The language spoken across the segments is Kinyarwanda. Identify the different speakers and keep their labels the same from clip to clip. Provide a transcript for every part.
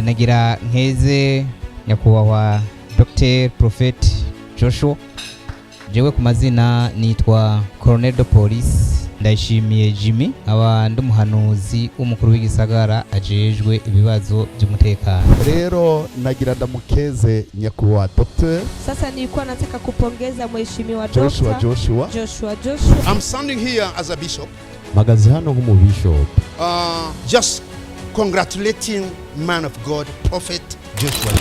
Speaker 1: nagira nkeze nyakubahwa Dr. Prophet Joshua. Jewe ku mazina nitwa Colonel de Police Ndayishimiye Jimmy, aba ndumuhanuzi w'umukuru w'igisagara ajejwe ibibazo by'umutekano.
Speaker 2: Rero nagira ndamukeze nyakubahwa Dr.
Speaker 3: Sasa nilikuwa nataka kupongeza mheshimiwa
Speaker 2: Joshua.
Speaker 4: I'm standing here as a bishop.
Speaker 5: Magazi hano nk'umubishop.
Speaker 4: Just congratulating man of God, Prophet Joshua.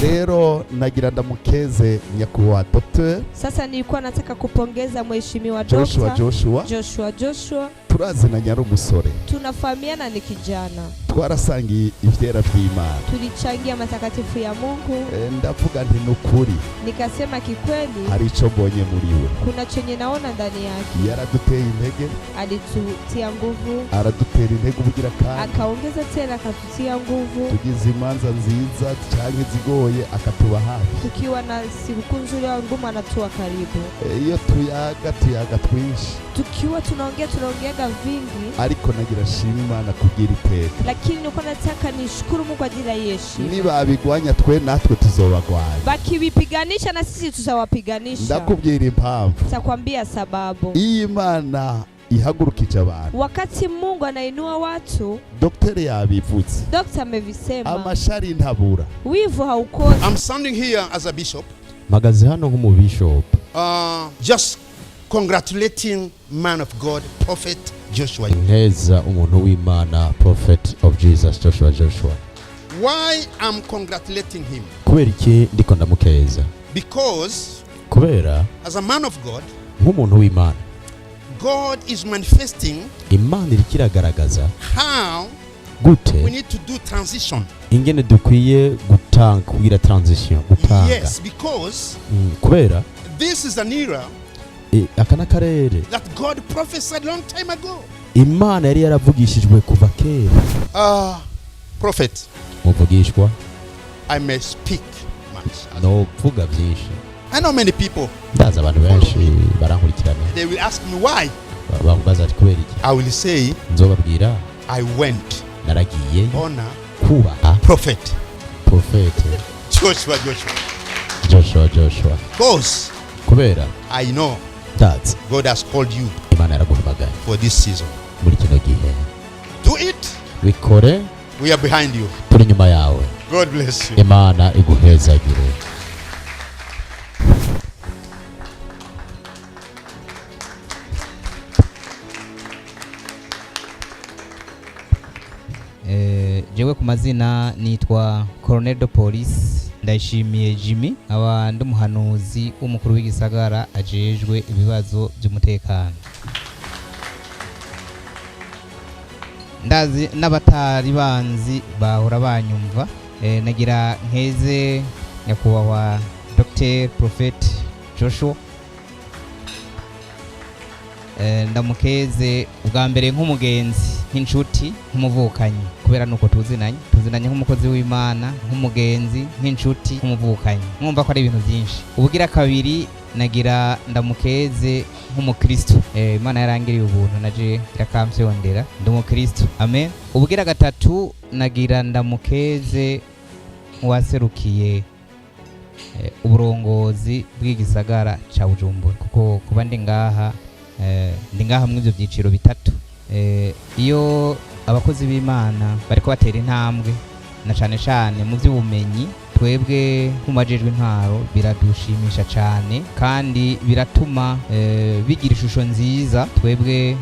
Speaker 2: Rero nagira ndamukeze nyakubahwa Dr.
Speaker 3: Sasa nilikuwa nataka kupongeza mheshimiwa Joshua.
Speaker 2: Turazi na nyari umusore.
Speaker 3: Tunafahamiana ni kijana.
Speaker 2: Twarasangiye ivyera vy'Imana.
Speaker 3: Tulichangia matakatifu ya Mungu.
Speaker 2: Ndavuga nti nukuri.
Speaker 3: Nikasema kikweli
Speaker 2: hari ico mbonye muriwe.
Speaker 3: Kuna chenye naona ndani yake.
Speaker 2: Yaraduteye intege.
Speaker 3: Alitutia nguvu.
Speaker 2: Aradutera intege ubugira kandi.
Speaker 3: Akaongeza tena akatutia nguvu.
Speaker 2: Tugize imanza nziza canke zigoye akatuba hafi.
Speaker 3: Tukiwa na siku nzuri au ngumu anatuwa karibu.
Speaker 2: Iyo tuyaga twinshi.
Speaker 3: Tukiwa tunaongeaga vingi.
Speaker 2: Ariko nagira shima Imana kugira iteka.
Speaker 3: Lakini niko nataka nishukuru Mungu kwa ajili ya Yesu.
Speaker 2: Niba abigwanya twe natwe tuzobagwanya.
Speaker 3: Bakibipiganisha na sisi tuzawapiganisha.
Speaker 2: Ndakubwira impamvu.
Speaker 3: Takwambia sababu.
Speaker 2: Imana ihagurukije abantu.
Speaker 3: Wakati Mungu anainua watu,
Speaker 2: Dr. yabivuze.
Speaker 3: Dr. amevisema.
Speaker 2: Amashari ntabura.
Speaker 3: Wivu haukosi.
Speaker 4: I'm standing here as a bishop.
Speaker 5: Magazi hano nk'umubishop.
Speaker 4: Just congratulating man of God, Prophet Joshua.
Speaker 5: Nkeza umuntu w'Imana, Prophet of Jesus Joshua.
Speaker 4: Why I'm congratulating him?
Speaker 5: Kubera iki ndiko ndamukeza?
Speaker 4: Because
Speaker 5: kubera
Speaker 4: as a man of God,
Speaker 5: nk'umuntu w'Imana,
Speaker 4: God is manifesting
Speaker 5: Imana irikiragaragaza
Speaker 4: how
Speaker 5: gute
Speaker 4: we need to do transition.
Speaker 5: Ingene dukwiye kugira transition, gutanga.
Speaker 4: Yes, because
Speaker 5: kubera
Speaker 4: this is an era
Speaker 5: akana karere
Speaker 4: that God prophesied long time ago.
Speaker 5: Imana yari yaravugishijwe kuva kera.
Speaker 4: Prophet,
Speaker 5: muvugishwa,
Speaker 4: I may speak much.
Speaker 5: No vuga byinshi.
Speaker 4: I know many people.
Speaker 5: Ndaza abantu benshi barankurikirana.
Speaker 4: They will ask me why.
Speaker 5: Bavuga ati kubera iki?
Speaker 4: I will say,
Speaker 5: nzobabwira,
Speaker 4: I went.
Speaker 5: Naragiye.
Speaker 4: Honor.
Speaker 5: Kubaha.
Speaker 4: Prophet
Speaker 5: Joshua.
Speaker 4: Because
Speaker 5: kubera
Speaker 4: I know
Speaker 5: that
Speaker 4: God has called you
Speaker 5: Imana yaraguhamagaye
Speaker 4: for this season.
Speaker 5: Muri kino gihe.
Speaker 4: Do it.
Speaker 5: Bikore.
Speaker 4: We are behind you.
Speaker 5: Turi nyuma yawe.
Speaker 4: God bless you.
Speaker 5: Imana iguhezagire.
Speaker 1: Jewe ku mazina nitwa Colonel de Police Ndayishimiye Jimmy, aba ndumuhanuzi w'umukuru w'igisagara ajejwe ibibazo by'umutekano. Ndazi n'abatari banzi bahora banyumva, nagira nkeze nyakubahwa Dr. Prophet Joshua. Ndamukeze ubwa mbere nk'umugenzi, nk'inshuti, nk'umuvukanyi, kubera nuko tuzinanye nk'umukozi w'Imana, nk'umugenzi, nk'inshuti, nk'umuvukanyi. Mwumva ko ari ibintu byinshi. Ubugira kabiri nagira ndamukeze nk'umukristo. Imana yarangiriye ubuntu naje irakamsyondera ndi umukristo. Amen. Ubugira gatatu nagira ndamukeze nk'uwaserukiye uburongozi bw'igisagara ca Bujumbura, kuko kuba ndi ngaha mu ivyo byiciro bitatu. Iyo abakozi b'Imana bariko batera intambwe na cane mu by'ubumenyi, twebwe nk'umajejwe intwaro biradushimisha cane kandi biratuma bigira ishusho nziza. Twebwe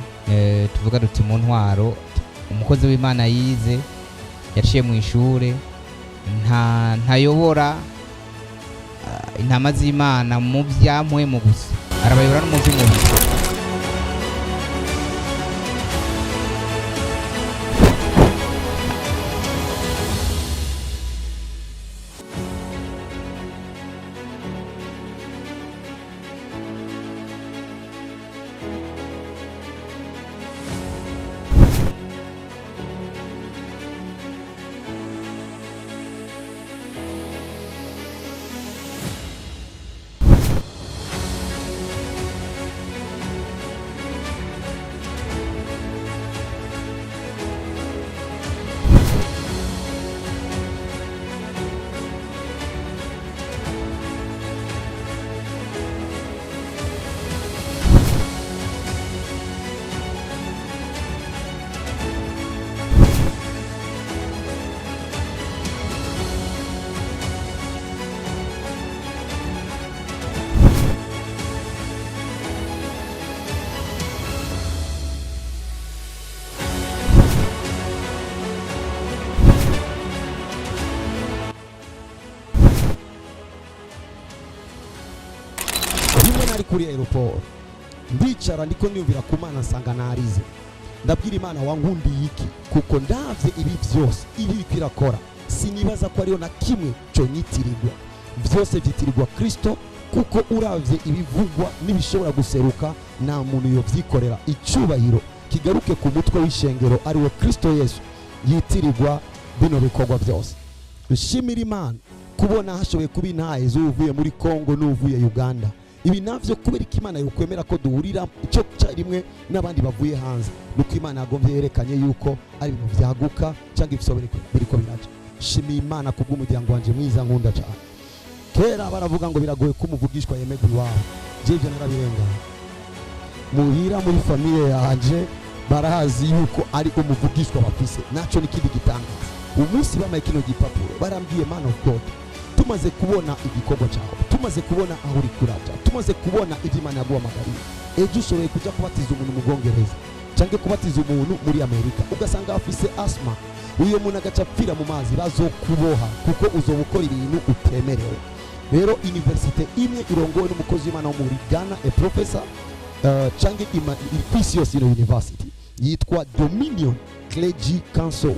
Speaker 1: tuvuga duti mu ntwaro umukozi w'Imana yize, yaciye mu ishure, ntayobora intama z'Imana mu byamuhemu gusa, arabayobora no mu by'umubiri.
Speaker 2: Kuri aeroport ndicara ndiko ndiyumvira ku Mana, nsanga narize. Ndabwira Imana wankundiye iki, kuko ndavye ibi byose ibi bikirakora sinibaza ko ariyo na kimwe cyo nyitirirwa, byose byitirirwa Kristo, kuko uravye ibivugwa n'ibishobora guseruka nta muntu yovyikorera. Icubahiro kigaruke ku mutwe w'ishengero ariwe Kristo Yesu, yitirirwa bino bikorwa byose. Nshimira Imana kubona hashoboye kuba intahe z'uvuye muri Kongo n'uvuye Uganda. Ibi navyo kubera Imana yokwemera ko duhurira icyo rimwe n'abandi bavuye hanze, nuko Imana yagomvye yerekanye yuko ari ibintu byaguka cyangwa ibisobere biriko biraje. Shimiye Imana kubw'umuryango wanje mwiza nkunda cyane. Kera baravuga ngo biragoye kumuvugishwa yemegwa iwawe, jeje narabirenga. Muhira muri famille yanje barazi yuko ari umuvugishwa bafise, naco nikindi gitangaza. Umunsi bamaye kino gipapuro barambwiye Man of God, tumaze kubona igikorwa cyawe, tumaze kubona aho uri kuraja, tumaze kubona ibyo Imana yaguhamagariye, ejo ushoboye kujya kubatiza umuntu mu Bwongereza cyangwa kubatiza umuntu muri Amerika, ugasanga afise asma, uyo muntu agacapfira mu mazi, bazokuboha kuko uzoba ukora ibintu utemerewe. Rero universite imwe irongowe n'umukozi w'Imana wo muri Ghana, a professor cyangwa Ipisios University, yitwa Dominion Clergy Council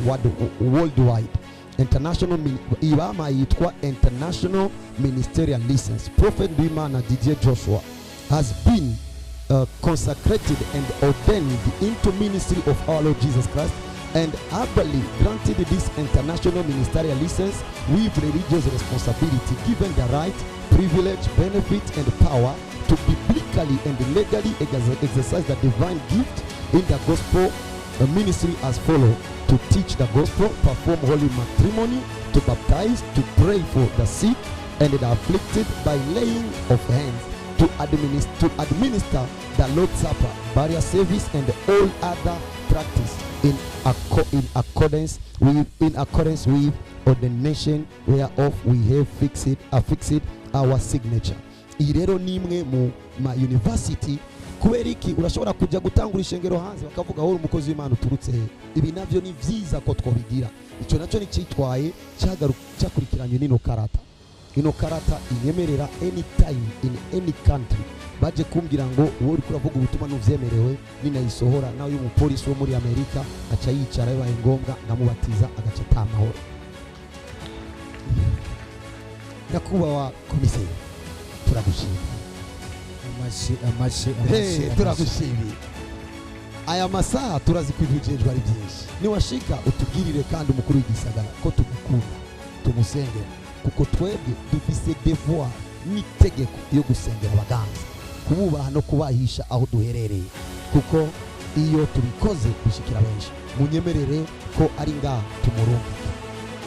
Speaker 2: Worldwide International, ibama yitwa International Ministerial License. Prophet Wimana Didier Joshua has been consecrated and ordained into ministry of our Lord Jesus Christ, and ably granted this international ministerial license with religious responsibility, given the right, privilege, benefit, and power to biblically and legally exercise the divine gift in the gospel ministry as follows: to teach the gospel, perform holy matrimony, to baptize, to pray for the sick and the afflicted by laying of hands, to administer the Lord's Supper, burial service, and all other practice in accordance with ordination whereof we have fixed our signature. Irero nimwe mu ma university. Kubera iki urashobora kujya gutangura ishengero hanze bakavuga wowe umukozi w'Imana uturutse he? Ibi navyo ni vyiza ko twobigira. Ico naco ni cyitwaye cyakurikiranye n'ino karata. Ino karata inyemerera anytime in any country baje kumbwira ngo wowe uri kuravuga ubutumwa n'uvyemerewe, ninayisohora nawe y'umupolisi wo muri Amerika aca yicara bibaye ngombwa nkamubatiza agaca tamahoro. nyakubahwa komiseri turagushimira. Turagushimiye. Aya masaha turazi ko ibijejwe ari byinshi, niwashika utubwirire kandi umukuru w'igisagara ko tugukunda tumusengera, kuko twebwe dufise devoir n'itegeko yo gusengera abaganza, kububaha no kubahisha aho duherereye, kuko iyo tubikoze bishikira benshi. Munyemerere ko ari ngaha tumurungike,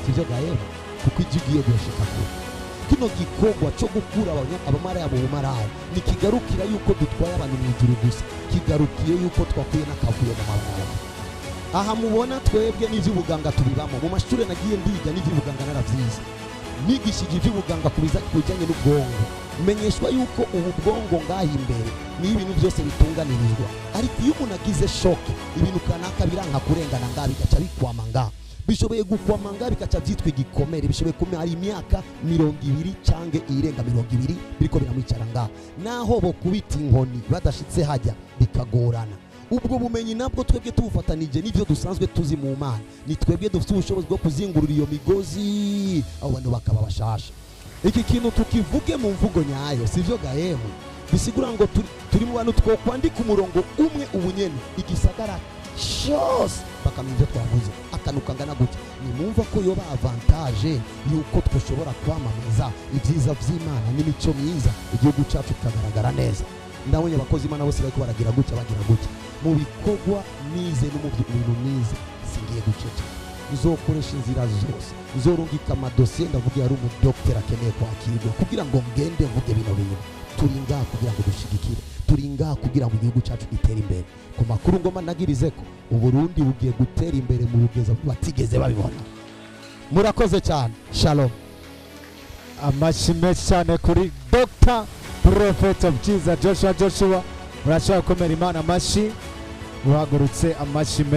Speaker 2: sivyo gahebo, kuko igiye gushika kure. Kino gikorwa cyo gukura abamaraya mu bumaraya nikigarukira yuko dutwaye abantu mu ijuru gusa, kigarukiye yuko twakuye n'akavuyo mu mabara. Aha mubona twebwe n'ivy'ubuganga tubibamo, mu mashuri nagiye ndiga n'ivy'ubuganga naravyize, nigishije ivy'ubuganga kubijanye n'ubwongo. Menyeshwa yuko ubu bwongo ngaha imbere ni ibintu byose bitunganirizwa, ariko iyo umuntu agize shoke ibintu kanaka biranka kurengana ngaha bigaca bikwama ngaha, bishoboye gukwama ngaha bikaca byitwa igikomere, bishoboye kumera hari imyaka 20 canke irenga 20 biriko biramwicara ngaha, naho bo kubita inkoni badashitse hajya bikagorana. Ubwo bumenyi nabwo twebwe tubufatanije n'ivyo dusanzwe tuzi mu Mana, ni twebwe dufite ubushobozi bwo kuzingurura iyo migozi abo bantu bakaba bashasha. Iki kintu tukivuge mu mvugo nyayo, sivyo gahemu, bisigura ngo turi mu bantu twokwandika umurongo umwe ubunyene igisagara cyose bakamenya ivyo twavuze, akanuka ngana gutya. Nimumva ko yoba avantage yuko twoshobora kwamamaza ibyiza vy'Imana n'imico myiza, igihugu cyacu kikagaragara neza. Ndabonye abakozi Imana bose bariko baragira gutya bagira gutya mu bikorwa nize no mu bintu nize, singiye gucece, nzokoresha inzira zose, nzorungika amadosiye ndavuga ari umudokiteri akeneye kwakirwa kugira ngo ngende mvuge bino bintu. Turi ngaha kugira ngo dushigikire, turi ngaha kugira ngo igihugu cyacu gitere imbere. Ku makuru ngoma nagirize ko Uburundi bugiye gutera imbere mu rugeza batigeze babibona. Murakoze cyane. Shalom.
Speaker 6: Amashimwe cyane kuri Dr. Prophet of Jesus Joshua. Murashaka komera Imana amashi, uhagurutse amashimwe.